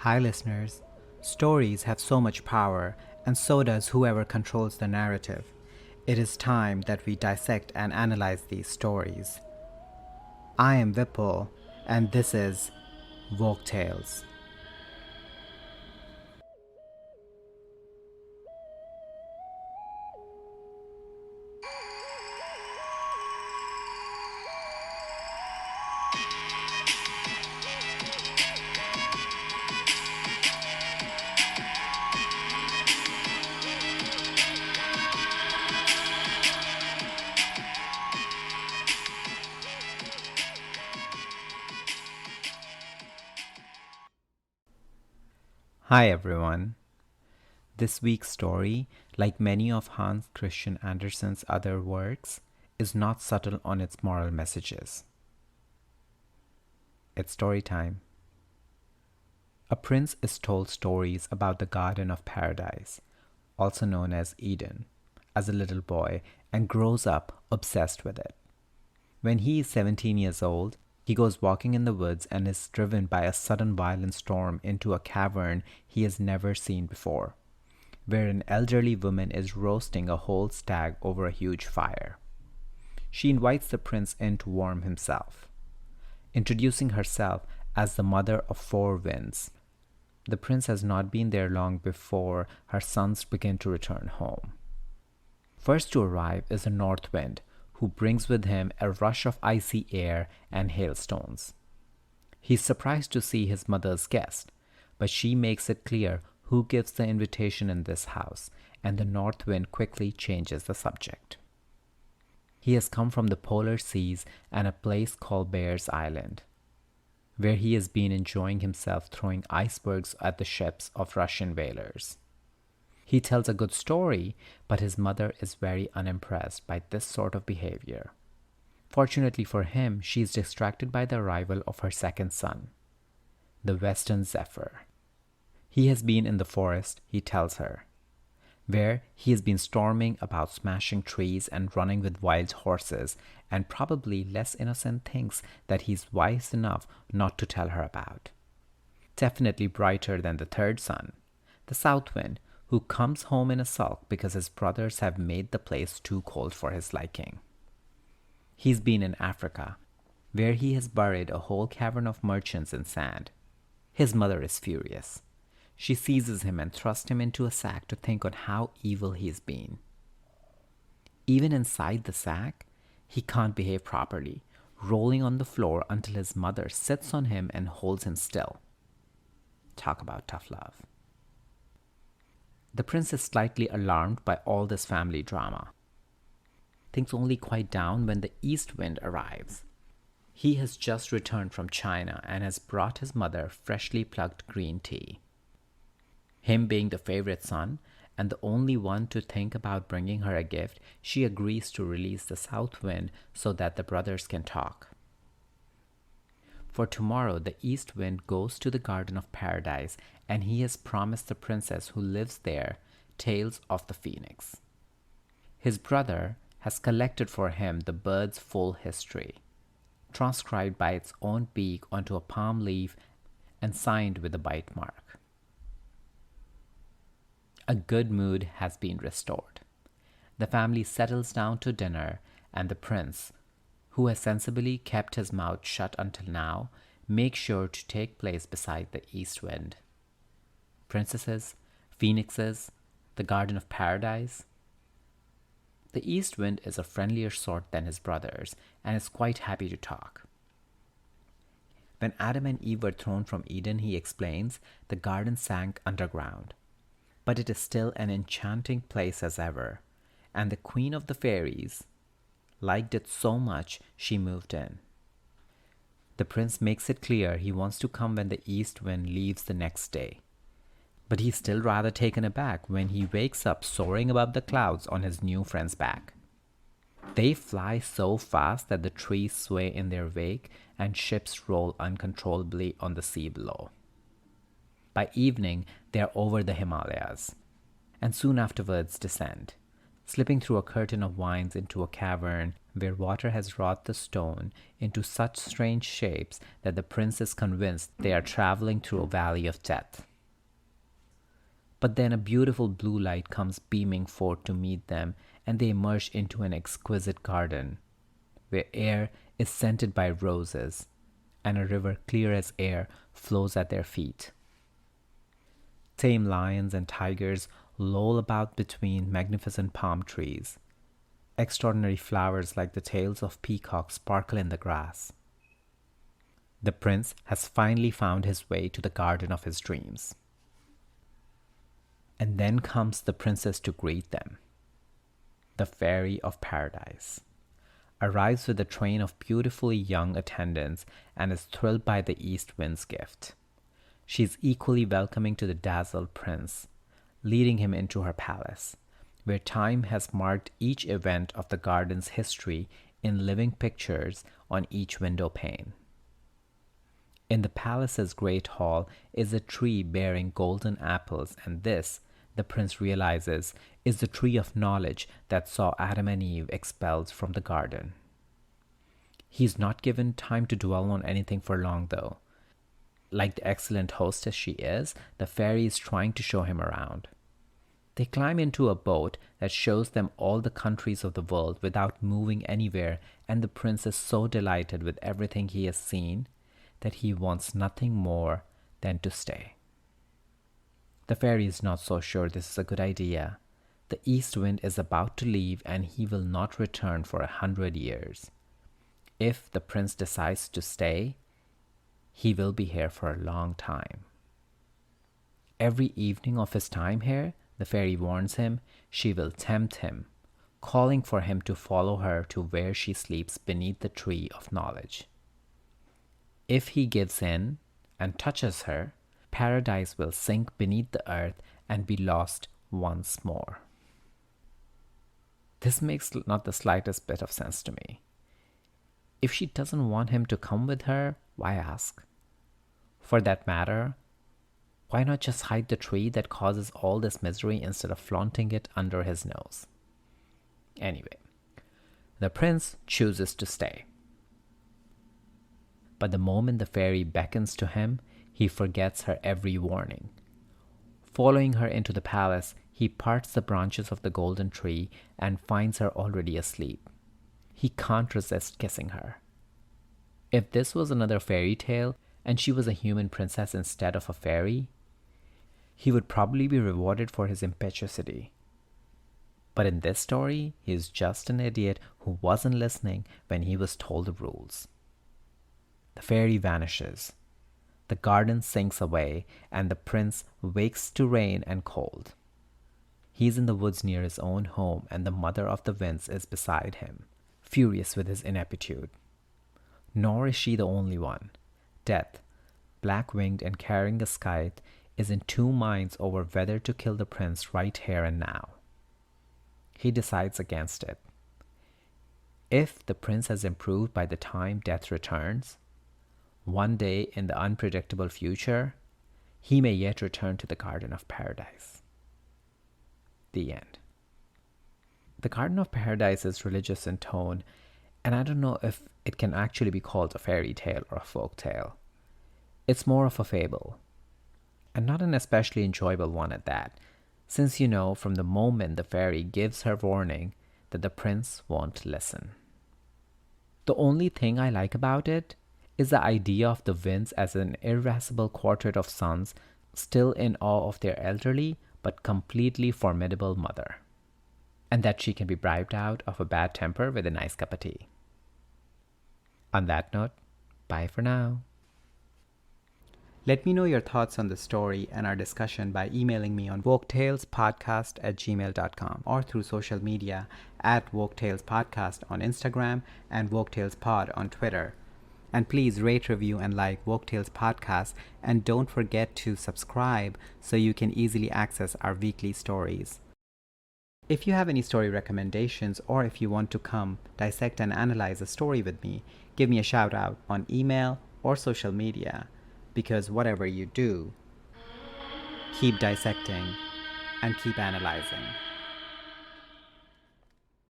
Hi, listeners. Stories have so much power, and so does whoever controls the narrative. It is time that we dissect and analyze these stories. I am Vipul, and this is Folk Tales. Hi, everyone. This week's story, like many of Hans Christian Andersen's other works, is not subtle on its moral messages. It's story time. A prince is told stories about the Garden of Paradise, also known as Eden, as a little boy and grows up obsessed with it. When he is 17 years old, he goes walking in the woods and is driven by a sudden violent storm into a cavern he has never seen before, where an elderly woman is roasting a whole stag over a huge fire. She invites the prince in to warm himself, introducing herself as the mother of four winds. The prince has not been there long before her sons begin to return home. First to arrive is the north wind, who brings with him a rush of icy air and hailstones. He's surprised to see his mother's guest, but she makes it clear who gives the invitation in this house, and the north wind quickly changes the subject. He has come from the polar seas and a place called Bear's Island, where he has been enjoying himself throwing icebergs at the ships of Russian whalers. He tells a good story, but his mother is very unimpressed by this sort of behavior. Fortunately for him, she is distracted by the arrival of her second son, the Western Zephyr. He has been in the forest, he tells her, where he has been storming about smashing trees and running with wild horses and probably less innocent things that he's wise enough not to tell her about. Definitely brighter than the third son, the South Wind, who comes home in a sulk because his brothers have made the place too cold for his liking. He's been in Africa, where he has buried a whole cavern of merchants in sand. His mother is furious. She seizes him and thrusts him into a sack to think on how evil he's been. Even inside the sack, he can't behave properly, rolling on the floor until his mother sits on him and holds him still. Talk about tough love. The prince is slightly alarmed by all this family drama. Things only quiet down when the east wind arrives. He has just returned from China and has brought his mother freshly plucked green tea. Him being the favorite son and the only one to think about bringing her a gift, she agrees to release the south wind so that the brothers can talk. For tomorrow, the east wind goes to the Garden of Paradise, and he has promised the princess who lives there tales of the phoenix. His brother has collected for him the bird's full history, transcribed by its own beak onto a palm leaf and signed with a bite mark. A good mood has been restored. The family settles down to dinner, and the prince, who has sensibly kept his mouth shut until now, makes sure to take place beside the east wind. Princesses, phoenixes, the Garden of Paradise. The east wind is a friendlier sort than his brothers and is quite happy to talk. When Adam and Eve were thrown from Eden, he explains, the garden sank underground. But it is still an enchanting place as ever, and the queen of the fairies liked it so much she moved in. The prince makes it clear he wants to come when the east wind leaves the next day. But he's still rather taken aback when he wakes up soaring above the clouds on his new friend's back. They fly so fast that the trees sway in their wake and ships roll uncontrollably on the sea below. By evening, they are over the Himalayas, and soon afterwards descend, slipping through a curtain of vines into a cavern where water has wrought the stone into such strange shapes that the prince is convinced they are traveling through a valley of death. But then a beautiful blue light comes beaming forth to meet them, and they emerge into an exquisite garden, where air is scented by roses, and a river clear as air flows at their feet. Tame lions and tigers loll about between magnificent palm trees. Extraordinary flowers like the tails of peacocks sparkle in the grass. The prince has finally found his way to the garden of his dreams. And then comes the princess to greet them. The fairy of paradise arrives with a train of beautifully young attendants and is thrilled by the east wind's gift. She is equally welcoming to the dazzled prince, leading him into her palace, where time has marked each event of the garden's history in living pictures on each window pane. In the palace's great hall is a tree bearing golden apples, and this, the prince realizes, is the tree of knowledge that saw Adam and Eve expelled from the garden. He's not given time to dwell on anything for long, though. Like the excellent hostess she is, the fairy is trying to show him around. They climb into a boat that shows them all the countries of the world without moving anywhere, and the prince is so delighted with everything he has seen that he wants nothing more than to stay. The fairy is not so sure this is a good idea. The east wind is about to leave, and he will not return for 100 years. If the prince decides to stay, he will be here for a long time. Every evening of his time here, the fairy warns him, she will tempt him, calling for him to follow her to where she sleeps beneath the tree of knowledge. If he gives in and touches her, paradise will sink beneath the earth and be lost once more. This makes not the slightest bit of sense to me. If she doesn't want him to come with her, why ask? For that matter, why not just hide the tree that causes all this misery instead of flaunting it under his nose? Anyway, the prince chooses to stay. But the moment the fairy beckons to him, he forgets her every warning. Following her into the palace, he parts the branches of the golden tree and finds her already asleep. He can't resist kissing her. If this was another fairy tale and she was a human princess instead of a fairy, he would probably be rewarded for his impetuosity. But in this story, he is just an idiot who wasn't listening when he was told the rules. The fairy vanishes. The garden sinks away, and the prince wakes to rain and cold. He's in the woods near his own home, and the mother of the winds is beside him, furious with his ineptitude. Nor is she the only one. Death, black-winged and carrying a scythe, is in two minds over whether to kill the prince right here and now. He decides against it. If the prince has improved by the time death returns, one day in the unpredictable future, he may yet return to the Garden of Paradise. The end. The Garden of Paradise is religious in tone, and I don't know if it can actually be called a fairy tale or a folk tale. It's more of a fable, and not an especially enjoyable one at that, since you know from the moment the fairy gives her warning that the prince won't listen. The only thing I like about it is the idea of the winds as an irascible quartet of sons still in awe of their elderly but completely formidable mother, and that she can be bribed out of a bad temper with a nice cup of tea. On that note, bye for now. Let me know your thoughts on the story and our discussion by emailing me on woketalespodcast@gmail.com or through social media at woketalespodcast on Instagram and woketalespod on Twitter. And please rate, review, and like Woke Tales Podcast, and don't forget to subscribe so you can easily access our weekly stories. If you have any story recommendations, or if you want to come dissect and analyze a story with me, give me a shout out on email or social media, because whatever you do, keep dissecting and keep analyzing.